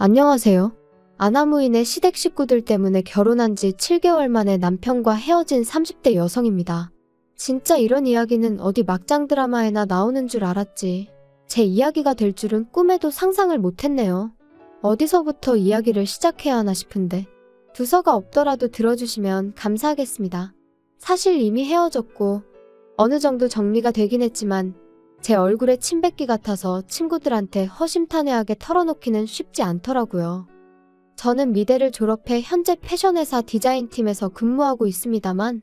안녕하세요. 아나무인의 시댁 식구들 때문에 결혼한 지 7개월 만에 남편과 헤어진 30대 여성입니다. 진짜 이런 이야기는 어디 막장 드라마에나 나오는 줄 알았지. 제 이야기가 될 줄은 꿈에도 상상을 못했네요. 어디서부터 이야기를 시작해야 하나 싶은데 두서가 없더라도 들어주시면 감사하겠습니다. 사실 이미 헤어졌고 어느 정도 정리가 되긴 했지만 제 얼굴에 침 뱉기 같아서 친구들한테 허심탄회하게 털어놓기는 쉽지 않더라고요. 저는 미대를 졸업해 현재 패션회사 디자인팀에서 근무하고 있습니다만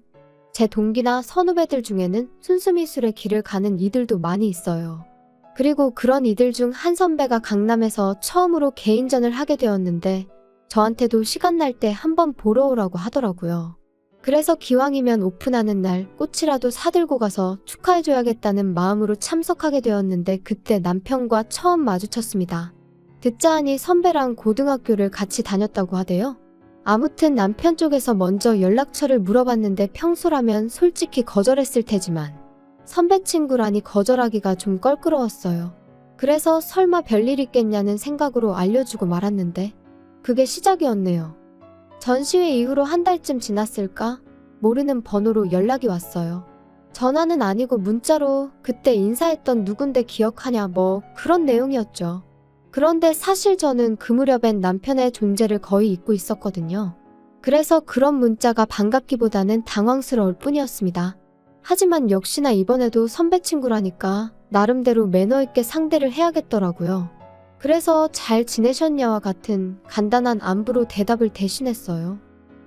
제 동기나 선후배들 중에는 순수미술의 길을 가는 이들도 많이 있어요. 그리고 그런 이들 중 한 선배가 강남에서 처음으로 개인전을 하게 되었는데 저한테도 시간 날 때 한번 보러 오라고 하더라고요. 그래서 기왕이면 오픈하는 날 꽃이라도 사들고 가서 축하해줘야겠다는 마음으로 참석하게 되었는데 그때 남편과 처음 마주쳤습니다. 듣자 하니 선배랑 고등학교를 같이 다녔다고 하대요. 아무튼 남편 쪽에서 먼저 연락처를 물어봤는데 평소라면 솔직히 거절했을 테지만 선배 친구라니 거절하기가 좀 껄끄러웠어요. 그래서 설마 별일 있겠냐는 생각으로 알려주고 말았는데 그게 시작이었네요. 전시회 이후로 한 달쯤 지났을까? 모르는 번호로 연락이 왔어요. 전화는 아니고 문자로 그때 인사했던 누군데 기억하냐 뭐 그런 내용이었죠. 그런데 사실 저는 그 무렵엔 남편의 존재를 거의 잊고 있었거든요. 그래서 그런 문자가 반갑기보다는 당황스러울 뿐이었습니다. 하지만 역시나 이번에도 선배 친구라니까 나름대로 매너 있게 상대를 해야겠더라고요. 그래서 잘 지내셨냐와 같은 간단한 안부로 대답을 대신했어요.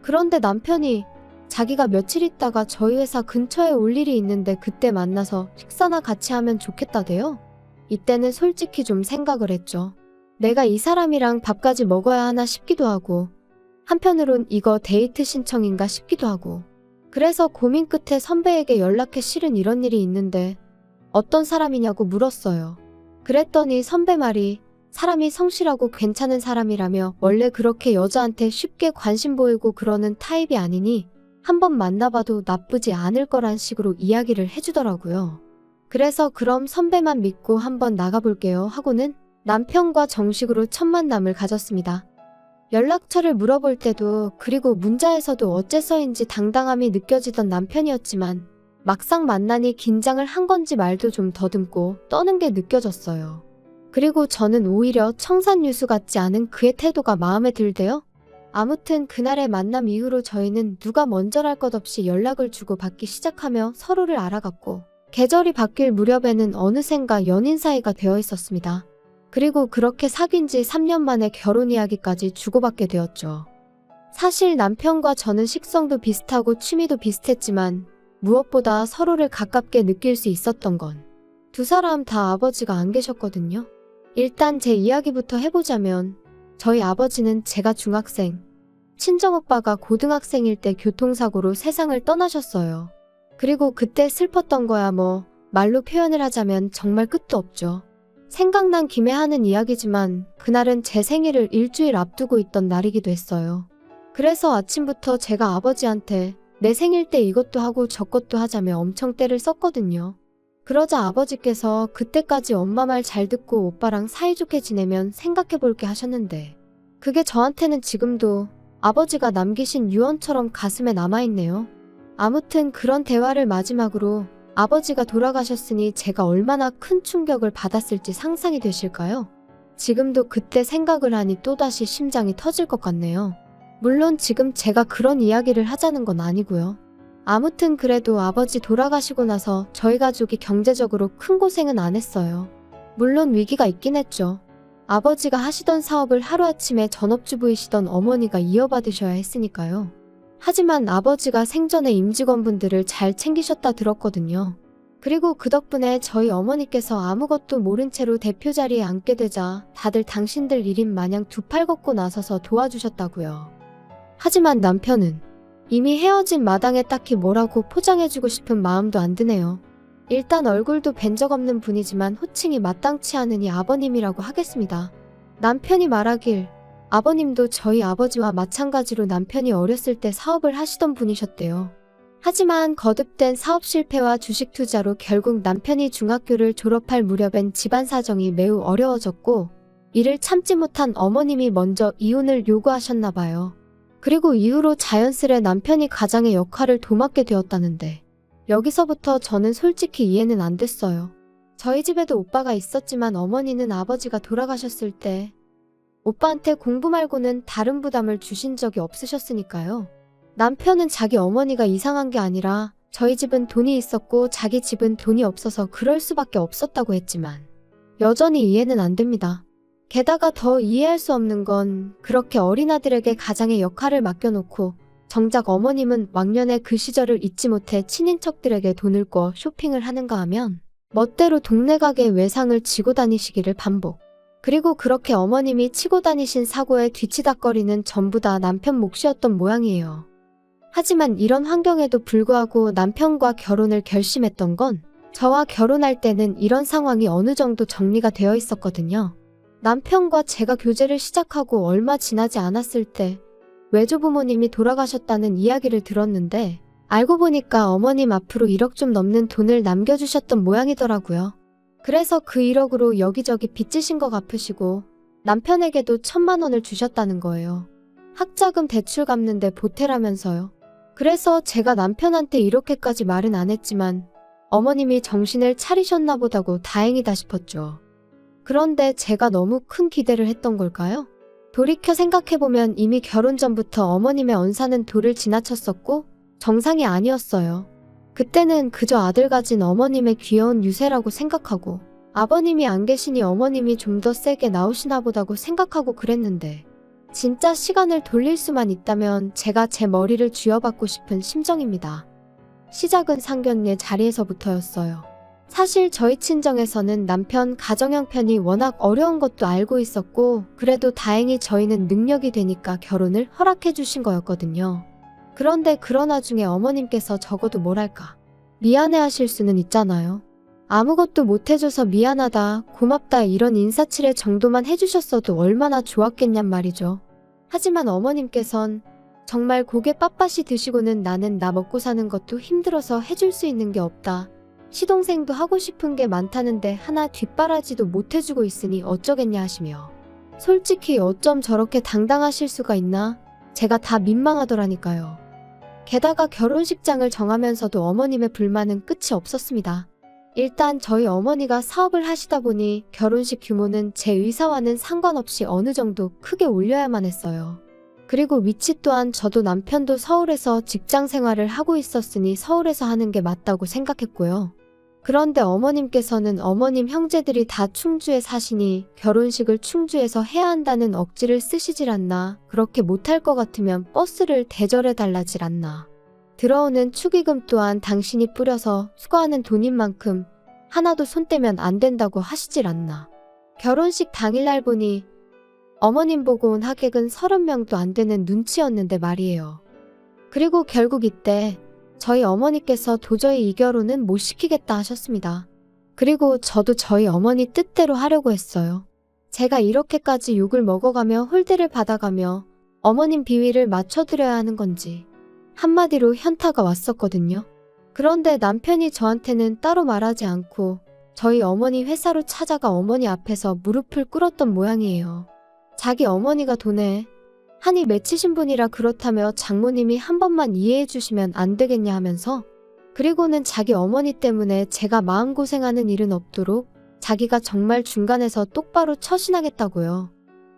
그런데 남편이 자기가 며칠 있다가 저희 회사 근처에 올 일이 있는데 그때 만나서 식사나 같이 하면 좋겠다대요. 이때는 솔직히 좀 생각을 했죠. 내가 이 사람이랑 밥까지 먹어야 하나 싶기도 하고 한편으론 이거 데이트 신청인가 싶기도 하고 그래서 고민 끝에 선배에게 연락해 실은 이런 일이 있는데 어떤 사람이냐고 물었어요. 그랬더니 선배 말이 사람이 성실하고 괜찮은 사람이라며 원래 그렇게 여자한테 쉽게 관심 보이고 그러는 타입이 아니니 한번 만나봐도 나쁘지 않을 거란 식으로 이야기를 해주더라고요. 그래서 그럼 선배만 믿고 한번 나가볼게요 하고는 남편과 정식으로 첫 만남을 가졌습니다. 연락처를 물어볼 때도 그리고 문자에서도 어째서인지 당당함이 느껴지던 남편이었지만 막상 만나니 긴장을 한 건지 말도 좀 더듬고 떠는 게 느껴졌어요. 그리고 저는 오히려 청산유수 같지 않은 그의 태도가 마음에 들대요. 아무튼 그날의 만남 이후로 저희는 누가 먼저랄 것 없이 연락을 주고받기 시작하며 서로를 알아갔고 계절이 바뀔 무렵에는 어느샌가 연인 사이가 되어 있었습니다. 그리고 그렇게 사귄 지 3년 만에 결혼 이야기까지 주고받게 되었죠. 사실 남편과 저는 식성도 비슷하고 취미도 비슷했지만 무엇보다 서로를 가깝게 느낄 수 있었던 건 두 사람 다 아버지가 안 계셨거든요. 일단 제 이야기부터 해보자면 저희 아버지는 제가 중학생, 친정오빠가 고등학생일 때 교통사고로 세상을 떠나셨어요. 그리고 그때 슬펐던 거야 뭐 말로 표현을 하자면 정말 끝도 없죠. 생각난 김에 하는 이야기지만 그날은 제 생일을 일주일 앞두고 있던 날이기도 했어요. 그래서 아침부터 제가 아버지한테 내 생일 때 이것도 하고 저것도 하자며 엄청 떼를 썼거든요. 그러자 아버지께서 그때까지 엄마 말 잘 듣고 오빠랑 사이좋게 지내면 생각해볼게 하셨는데 그게 저한테는 지금도 아버지가 남기신 유언처럼 가슴에 남아있네요. 아무튼 그런 대화를 마지막으로 아버지가 돌아가셨으니 제가 얼마나 큰 충격을 받았을지 상상이 되실까요? 지금도 그때 생각을 하니 또다시 심장이 터질 것 같네요. 물론 지금 제가 그런 이야기를 하자는 건 아니고요. 아무튼 그래도 아버지 돌아가시고 나서 저희 가족이 경제적으로 큰 고생은 안 했어요. 물론 위기가 있긴 했죠. 아버지가 하시던 사업을 하루아침에 전업주부이시던 어머니가 이어받으셔야 했으니까요. 하지만 아버지가 생전에 임직원분들을 잘 챙기셨다 들었거든요. 그리고 그 덕분에 저희 어머니께서 아무것도 모른 채로 대표 자리에 앉게 되자 다들 당신들 일인 마냥 두 팔 걷고 나서서 도와주셨다고요. 하지만 남편은 이미 헤어진 마당에 딱히 뭐라고 포장해주고 싶은 마음도 안 드네요. 일단 얼굴도 뵌 적 없는 분이지만 호칭이 마땅치 않으니 아버님이라고 하겠습니다. 남편이 말하길 아버님도 저희 아버지와 마찬가지로 남편이 어렸을 때 사업을 하시던 분이셨대요. 하지만 거듭된 사업 실패와 주식 투자로 결국 남편이 중학교를 졸업할 무렵엔 집안 사정이 매우 어려워졌고 이를 참지 못한 어머님이 먼저 이혼을 요구하셨나 봐요. 그리고 이후로 자연스레 남편이 가장의 역할을 도맡게 되었다는데 여기서부터 저는 솔직히 이해는 안 됐어요. 저희 집에도 오빠가 있었지만 어머니는 아버지가 돌아가셨을 때 오빠한테 공부 말고는 다른 부담을 주신 적이 없으셨으니까요. 남편은 자기 어머니가 이상한 게 아니라 저희 집은 돈이 있었고 자기 집은 돈이 없어서 그럴 수밖에 없었다고 했지만 여전히 이해는 안 됩니다. 게다가 더 이해할 수 없는 건 그렇게 어린 아들에게 가장의 역할을 맡겨놓고 정작 어머님은 왕년에 그 시절을 잊지 못해 친인척들에게 돈을 꿔 쇼핑을 하는가 하면 멋대로 동네 가게 외상을 지고 다니시기를 반복. 그리고 그렇게 어머님이 치고 다니신 사고에 뒤치다꺼리는 전부 다 남편 몫이었던 모양이에요. 하지만 이런 환경에도 불구하고 남편과 결혼을 결심했던 건 저와 결혼할 때는 이런 상황이 어느 정도 정리가 되어 있었거든요. 남편과 제가 교제를 시작하고 얼마 지나지 않았을 때 외조부모님이 돌아가셨다는 이야기를 들었는데 알고 보니까 어머님 앞으로 1억 좀 넘는 돈을 남겨주셨던 모양이더라고요. 그래서 그 1억으로 여기저기 빚지신 거 갚으시고 남편에게도 1,000만 원을 주셨다는 거예요. 학자금 대출 갚는데 보태라면서요. 그래서 제가 남편한테 이렇게까지 말은 안 했지만 어머님이 정신을 차리셨나 보다고 다행이다 싶었죠. 그런데 제가 너무 큰 기대를 했던 걸까요? 돌이켜 생각해보면 이미 결혼 전부터 어머님의 언사는 도를 지나쳤었고 정상이 아니었어요. 그때는 그저 아들 가진 어머님의 귀여운 유세라고 생각하고 아버님이 안 계시니 어머님이 좀 더 세게 나오시나 보다고 생각하고 그랬는데 진짜 시간을 돌릴 수만 있다면 제가 제 머리를 쥐어받고 싶은 심정입니다. 시작은 상견례 자리에서부터였어요. 사실 저희 친정에서는 남편 가정 형편이 워낙 어려운 것도 알고 있었고 그래도 다행히 저희는 능력이 되니까 결혼을 허락해 주신 거였거든요. 그런데 그런 와중에 어머님께서 적어도 뭐랄까 미안해하실 수는 있잖아요. 아무것도 못해줘서 미안하다, 고맙다 이런 인사치레 정도만 해주셨어도 얼마나 좋았겠냔 말이죠. 하지만 어머님께선 정말 고개 빳빳이 드시고는 나는 나 먹고 사는 것도 힘들어서 해줄 수 있는 게 없다. 시동생도 하고 싶은 게 많다는데 하나 뒷바라지도 못해주고 있으니 어쩌겠냐 하시며 솔직히 어쩜 저렇게 당당하실 수가 있나? 제가 다 민망하더라니까요. 게다가 결혼식장을 정하면서도 어머님의 불만은 끝이 없었습니다. 일단 저희 어머니가 사업을 하시다 보니 결혼식 규모는 제 의사와는 상관없이 어느 정도 크게 올려야만 했어요. 그리고 위치 또한 저도 남편도 서울에서 직장 생활을 하고 있었으니 서울에서 하는 게 맞다고 생각했고요. 그런데 어머님께서는 어머님 형제들이 다 충주에 사시니 결혼식을 충주에서 해야 한다는 억지를 쓰시질 않나, 그렇게 못할 것 같으면 버스를 대절해 달라질 않나, 들어오는 축의금 또한 당신이 뿌려서 수거하는 돈인 만큼 하나도 손 떼면 안 된다고 하시질 않나. 결혼식 당일날 보니 어머님 보고 온 하객은 30명도 안 되는 눈치였는데 말이에요. 그리고 결국 이때 저희 어머니께서 도저히 이 결혼은 못 시키겠다 하셨습니다. 그리고 저도 저희 어머니 뜻대로 하려고 했어요. 제가 이렇게까지 욕을 먹어가며 홀대를 받아가며 어머님 비위를 맞춰드려야 하는 건지 한마디로 현타가 왔었거든요. 그런데 남편이 저한테는 따로 말하지 않고 저희 어머니 회사로 찾아가 어머니 앞에서 무릎을 꿇었던 모양이에요. 자기 어머니가 돈에 한이 맺히신 분이라 그렇다며 장모님이 한 번만 이해해 주시면 안 되겠냐 하면서, 그리고는 자기 어머니 때문에 제가 마음고생하는 일은 없도록 자기가 정말 중간에서 똑바로 처신하겠다고요.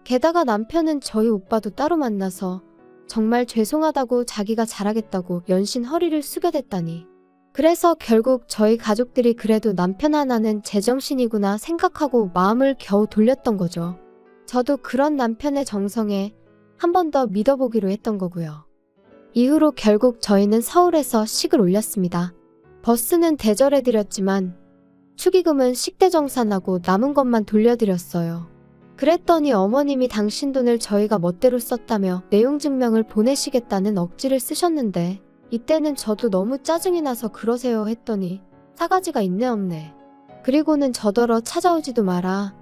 게다가 남편은 저희 오빠도 따로 만나서 정말 죄송하다고 자기가 잘하겠다고 연신 허리를 숙여댔다니. 그래서 결국 저희 가족들이 그래도 남편 하나는 제정신이구나 생각하고 마음을 겨우 돌렸던 거죠. 저도 그런 남편의 정성에 한 번 더 믿어보기로 했던 거고요. 이후로 결국 저희는 서울에서 식을 올렸습니다. 버스는 대절해드렸지만 축의금은 식대정산하고 남은 것만 돌려드렸어요. 그랬더니 어머님이 당신 돈을 저희가 멋대로 썼다며 내용 증명을 보내시겠다는 억지를 쓰셨는데 이때는 저도 너무 짜증이 나서 그러세요 했더니 사가지가 있네 없네. 그리고는 저더러 찾아오지도 마라.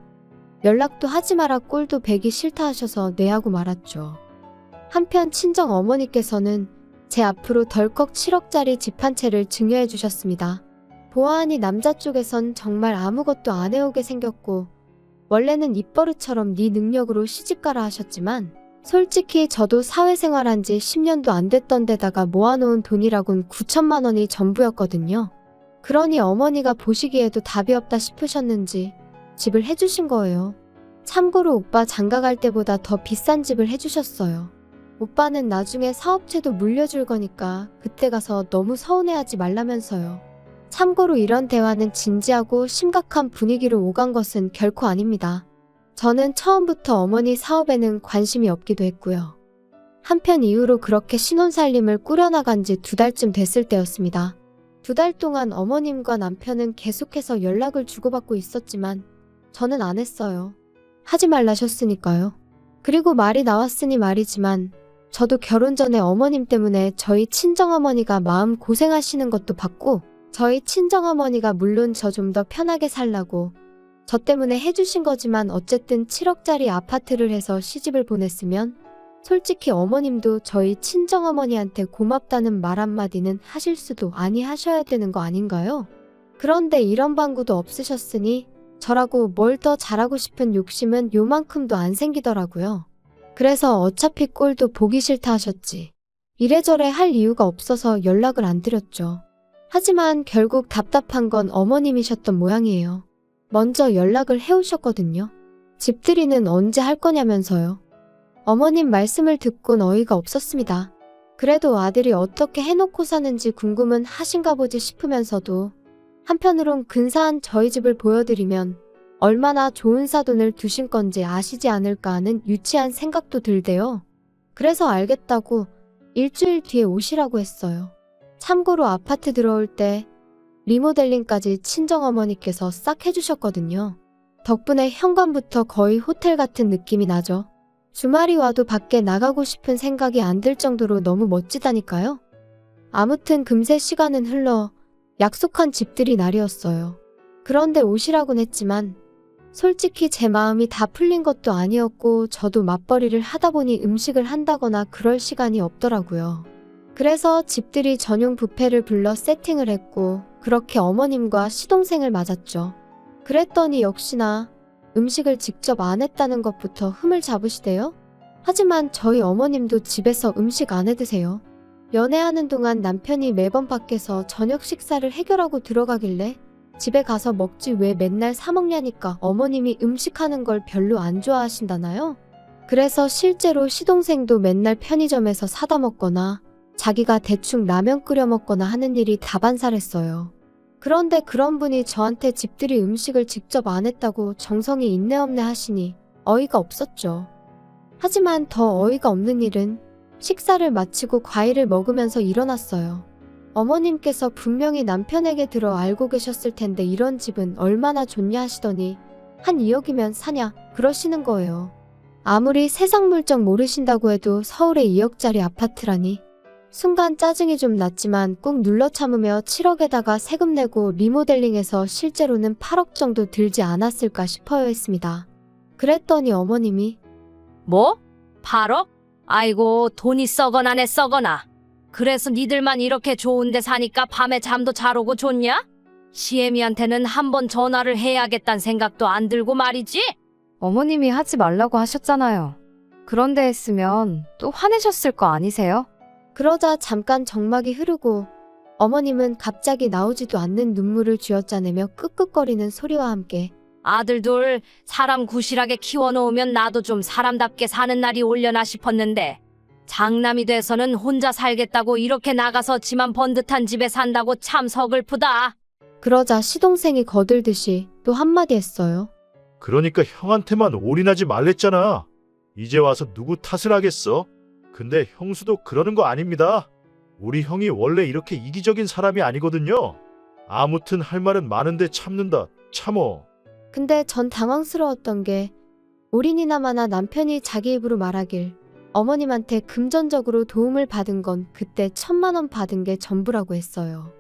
연락도 하지 마라 꼴도 배기 싫다 하셔서 내하고 말았죠. 한편 친정 어머니께서는 제 앞으로 덜컥 7억짜리 집 한 채를 증여해 주셨습니다. 보아하니 남자 쪽에선 정말 아무것도 안 해오게 생겼고 원래는 입버릇처럼 네 능력으로 시집가라 하셨지만 솔직히 저도 사회생활한 지 10년도 안 됐던 데다가 모아놓은 돈이라곤 9천만 원이 전부였거든요. 그러니 어머니가 보시기에도 답이 없다 싶으셨는지 집을 해주신 거예요. 참고로 오빠 장가갈 때보다 더 비싼 집을 해주셨어요. 오빠는 나중에 사업체도 물려줄 거니까 그때 가서 너무 서운해하지 말라면서요. 참고로 이런 대화는 진지하고 심각한 분위기로 오간 것은 결코 아닙니다. 저는 처음부터 어머니 사업에는 관심이 없기도 했고요. 한편 이후로 그렇게 신혼살림을 꾸려나간 지 2달쯤 됐을 때였습니다. 2달 동안 어머님과 남편은 계속해서 연락을 주고받고 있었지만 저는 안 했어요. 하지 말라셨으니까요. 그리고 말이 나왔으니 말이지만 저도 결혼 전에 어머님 때문에 저희 친정어머니가 마음 고생하시는 것도 봤고 저희 친정어머니가 물론 저 좀 더 편하게 살라고 저 때문에 해주신 거지만 어쨌든 7억짜리 아파트를 해서 시집을 보냈으면 솔직히 어머님도 저희 친정어머니한테 고맙다는 말 한마디는 하실 수도 아니 하셔야 되는 거 아닌가요? 그런데 이런 방구도 없으셨으니 저라고 뭘 더 잘하고 싶은 욕심은 요만큼도 안 생기더라고요. 그래서 어차피 꼴도 보기 싫다 하셨지. 이래저래 할 이유가 없어서 연락을 안 드렸죠. 하지만 결국 답답한 건 어머님이셨던 모양이에요. 먼저 연락을 해오셨거든요. 집들이는 언제 할 거냐면서요. 어머님 말씀을 듣곤 어이가 없었습니다. 그래도 아들이 어떻게 해놓고 사는지 궁금은 하신가 보지 싶으면서도 한편으론 근사한 저희 집을 보여드리면 얼마나 좋은 사돈을 두신 건지 아시지 않을까 하는 유치한 생각도 들대요. 그래서 알겠다고 일주일 뒤에 오시라고 했어요. 참고로 아파트 들어올 때 리모델링까지 친정어머니께서 싹 해주셨거든요. 덕분에 현관부터 거의 호텔 같은 느낌이 나죠. 주말이 와도 밖에 나가고 싶은 생각이 안 들 정도로 너무 멋지다니까요. 아무튼 금세 시간은 흘러 약속한 집들이 날이었어요. 그런데 오시라곤 했지만 솔직히 제 마음이 다 풀린 것도 아니었고 저도 맞벌이를 하다 보니 음식을 한다거나 그럴 시간이 없더라고요. 그래서 집들이 전용 뷔페를 불러 세팅을 했고 그렇게 어머님과 시동생을 맞았죠. 그랬더니 역시나 음식을 직접 안 했다는 것부터 흠을 잡으시대요. 하지만 저희 어머님도 집에서 음식 안 해 드세요. 연애하는 동안 남편이 매번 밖에서 저녁 식사를 해결하고 들어가길래 집에 가서 먹지 왜 맨날 사 먹냐니까 어머님이 음식하는 걸 별로 안 좋아하신다나요? 그래서 실제로 시동생도 맨날 편의점에서 사다 먹거나 자기가 대충 라면 끓여 먹거나 하는 일이 다반사랬어요. 그런데 그런 분이 저한테 집들이 음식을 직접 안 했다고 정성이 있네 없네 하시니 어이가 없었죠. 하지만 더 어이가 없는 일은 식사를 마치고 과일을 먹으면서 일어났어요. 어머님께서 분명히 남편에게 들어 알고 계셨을 텐데 이런 집은 얼마나 좋냐 하시더니 한 2억이면 사냐 그러시는 거예요. 아무리 세상 물정 모르신다고 해도 서울에 2억짜리 아파트라니. 순간 짜증이 좀 났지만 꾹 눌러 참으며 7억에다가 세금 내고 리모델링해서 실제로는 8억 정도 들지 않았을까 싶어요 했습니다. 그랬더니 어머님이 뭐? 8억? 아이고 돈이 썩어나네 썩어나. 그래서 니들만 이렇게 좋은데 사니까 밤에 잠도 잘 오고 좋냐? 시애미한테는 한번 전화를 해야겠다는 생각도 안 들고 말이지? 어머님이 하지 말라고 하셨잖아요. 그런데 했으면 또 화내셨을 거 아니세요? 그러자 잠깐 정막이 흐르고 어머님은 갑자기 나오지도 않는 눈물을 쥐어짜내며 끄끄거리는 소리와 함께 아들 둘 사람 구실하게 키워놓으면 나도 좀 사람답게 사는 날이 올려나 싶었는데 장남이 돼서는 혼자 살겠다고 이렇게 나가서 지만 번 듯한 집에 산다고 참 서글프다. 그러자 시동생이 거들듯이 또 한마디 했어요. 그러니까 형한테만 올인하지 말랬잖아. 이제 와서 누구 탓을 하겠어? 근데 형수도 그러는 거 아닙니다. 우리 형이 원래 이렇게 이기적인 사람이 아니거든요. 아무튼 할 말은 많은데 참는다. 참어. 근데 전 당황스러웠던 게 올인이나마나 남편이 자기 입으로 말하길 어머님한테 금전적으로 도움을 받은 건 그때 1,000만 원 받은 게 전부라고 했어요.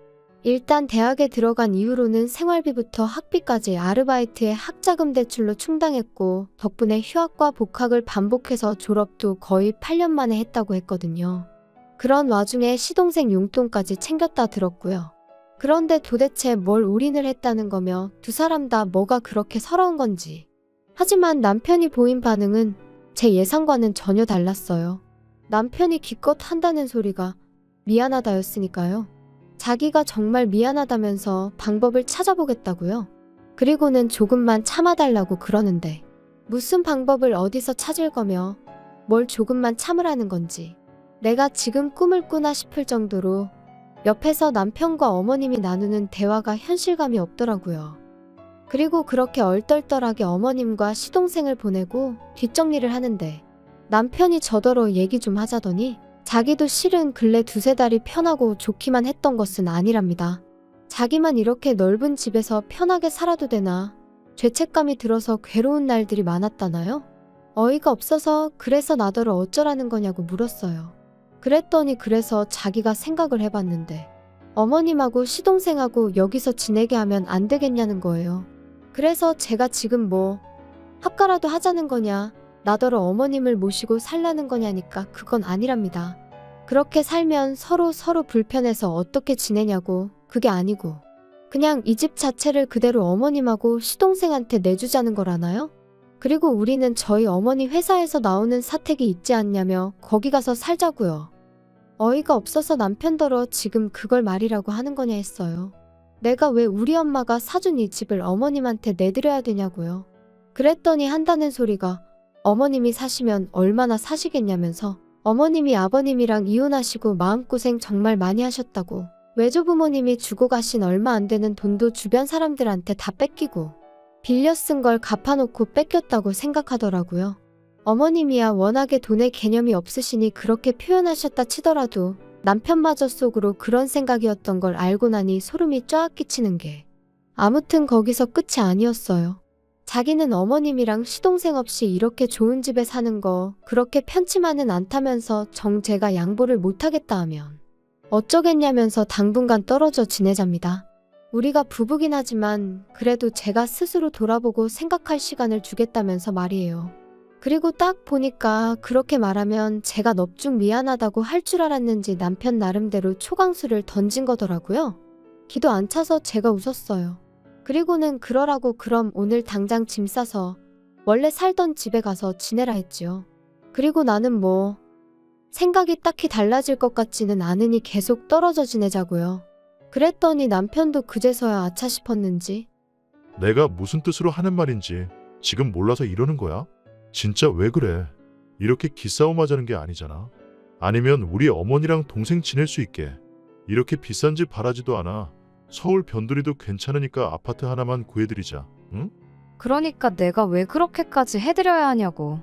일단 대학에 들어간 이후로는 생활비부터 학비까지 아르바이트에 학자금 대출로 충당했고 덕분에 휴학과 복학을 반복해서 졸업도 거의 8년 만에 했다고 했거든요. 그런 와중에 시동생 용돈까지 챙겼다 들었고요. 그런데 도대체 뭘 올인을 했다는 거며 두 사람 다 뭐가 그렇게 서러운 건지. 하지만 남편이 보인 반응은 제 예상과는 전혀 달랐어요. 남편이 기껏 한다는 소리가 미안하다였으니까요. 자기가 정말 미안하다면서 방법을 찾아보겠다고요. 그리고는 조금만 참아달라고 그러는데 무슨 방법을 어디서 찾을 거며 뭘 조금만 참으라는 건지 내가 지금 꿈을 꾸나 싶을 정도로 옆에서 남편과 어머님이 나누는 대화가 현실감이 없더라고요. 그리고 그렇게 얼떨떨하게 어머님과 시동생을 보내고 뒷정리를 하는데 남편이 저더러 얘기 좀 하자더니 자기도 실은 근래 두세 달이 편하고 좋기만 했던 것은 아니랍니다. 자기만 이렇게 넓은 집에서 편하게 살아도 되나 죄책감이 들어서 괴로운 날들이 많았다나요? 어이가 없어서 그래서 나더러 어쩌라는 거냐고 물었어요. 그랬더니 그래서 자기가 생각을 해봤는데 어머님하고 시동생하고 여기서 지내게 하면 안 되겠냐는 거예요. 그래서 제가 지금 뭐 합가라도 하자는 거냐 나더러 어머님을 모시고 살라는 거냐니까 그건 아니랍니다. 그렇게 살면 서로 불편해서 어떻게 지내냐고 그게 아니고 그냥 이 집 자체를 그대로 어머님하고 시동생한테 내주자는 거라나요? 그리고 우리는 저희 어머니 회사에서 나오는 사택이 있지 않냐며 거기 가서 살자고요. 어이가 없어서 남편더러 지금 그걸 말이라고 하는 거냐 했어요. 내가 왜 우리 엄마가 사준 이 집을 어머님한테 내드려야 되냐고요. 그랬더니 한다는 소리가 어머님이 사시면 얼마나 사시겠냐면서 어머님이 아버님이랑 이혼하시고 마음고생 정말 많이 하셨다고 외조부모님이 주고 가신 얼마 안 되는 돈도 주변 사람들한테 다 뺏기고 빌려 쓴 걸 갚아놓고 뺏겼다고 생각하더라고요. 어머님이야 워낙에 돈의 개념이 없으시니 그렇게 표현하셨다 치더라도 남편마저 속으로 그런 생각이었던 걸 알고 나니 소름이 쫙 끼치는 게 아무튼 거기서 끝이 아니었어요. 자기는 어머님이랑 시동생 없이 이렇게 좋은 집에 사는 거 그렇게 편치만은 않다면서 제가 양보를 못하겠다 하면 어쩌겠냐면서 당분간 떨어져 지내잡니다. 우리가 부부긴 하지만 그래도 제가 스스로 돌아보고 생각할 시간을 주겠다면서 말이에요. 그리고 딱 보니까 그렇게 말하면 제가 넙죽 미안하다고 할 줄 알았는지 남편 나름대로 초강수를 던진 거더라고요. 기도 안 차서 제가 웃었어요. 그리고는 그러라고 그럼 오늘 당장 짐 싸서 원래 살던 집에 가서 지내라 했지요. 그리고 나는 뭐 생각이 딱히 달라질 것 같지는 않으니 계속 떨어져 지내자고요. 그랬더니 남편도 그제서야 아차 싶었는지 내가 무슨 뜻으로 하는 말인지 지금 몰라서 이러는 거야? 진짜 왜 그래? 이렇게 기싸움 하자는 게 아니잖아. 아니면 우리 어머니랑 동생 지낼 수 있게 이렇게 비싼 집 바라지도 않아. 서울 변두리도 괜찮으니까 아파트 하나만 구해드리자. 응? 그러니까 내가 왜 그렇게까지 해드려야 하냐고.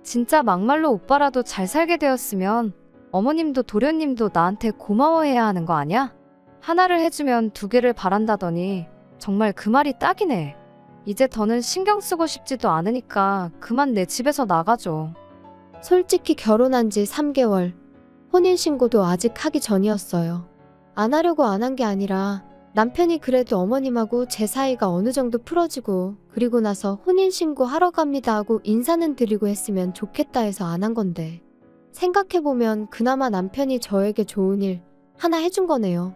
진짜 막말로 오빠라도 잘 살게 되었으면 어머님도 도련님도 나한테 고마워해야 하는 거 아냐? 하나를 해주면 두 개를 바란다더니 정말 그 말이 딱이네. 이제 더는 신경 쓰고 싶지도 않으니까 그만 내 집에서 나가줘. 솔직히 결혼한 지 3개월, 혼인신고도 아직 하기 전이었어요. 안 하려고 안 한 게 아니라 남편이 그래도 어머님하고 제 사이가 어느 정도 풀어지고 그리고 나서 혼인신고 하러 갑니다 하고 인사는 드리고 했으면 좋겠다 해서 안 한 건데 생각해보면 그나마 남편이 저에게 좋은 일 하나 해준 거네요.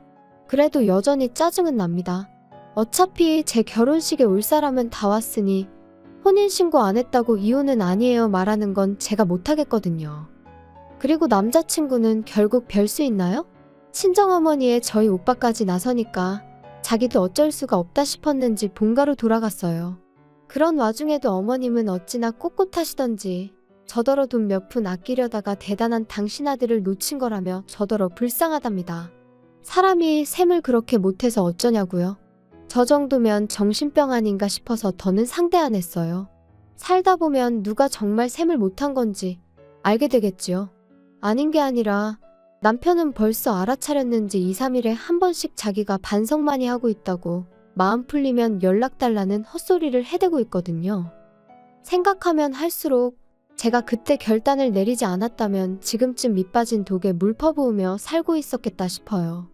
그래도 여전히 짜증은 납니다. 어차피 제 결혼식에 올 사람은 다 왔으니 혼인신고 안 했다고 이혼은 아니에요 말하는 건 제가 못하겠거든요. 그리고 남자친구는 결국 별 수 있나요? 친정어머니의 저희 오빠까지 나서니까 자기도 어쩔 수가 없다 싶었는지 본가로 돌아갔어요. 그런 와중에도 어머님은 어찌나 꼿꼿하시던지 저더러 돈 몇 푼 아끼려다가 대단한 당신 아들을 놓친 거라며 저더러 불쌍하답니다. 사람이 셈을 그렇게 못해서 어쩌냐고요. 저 정도면 정신병 아닌가 싶어서 더는 상대 안 했어요. 살다 보면 누가 정말 셈을 못한 건지 알게 되겠지요. 아닌 게 아니라 남편은 벌써 알아차렸는지 2, 3일에 한 번씩 자기가 반성 많이 하고 있다고 마음 풀리면 연락 달라는 헛소리를 해대고 있거든요. 생각하면 할수록 제가 그때 결단을 내리지 않았다면 지금쯤 밑빠진 독에 물 퍼부으며 살고 있었겠다 싶어요.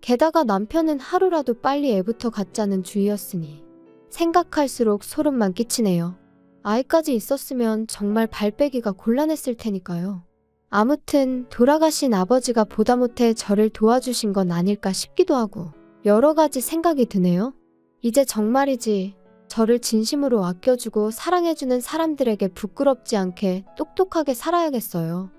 게다가 남편은 하루라도 빨리 애부터 갖자는 주의였으니 생각할수록 소름만 끼치네요. 아이까지 있었으면 정말 발 빼기가 곤란했을 테니까요. 아무튼 돌아가신 아버지가 보다 못해 저를 도와주신 건 아닐까 싶기도 하고 여러 가지 생각이 드네요. 이제 정말이지 저를 진심으로 아껴주고 사랑해주는 사람들에게 부끄럽지 않게 똑똑하게 살아야겠어요.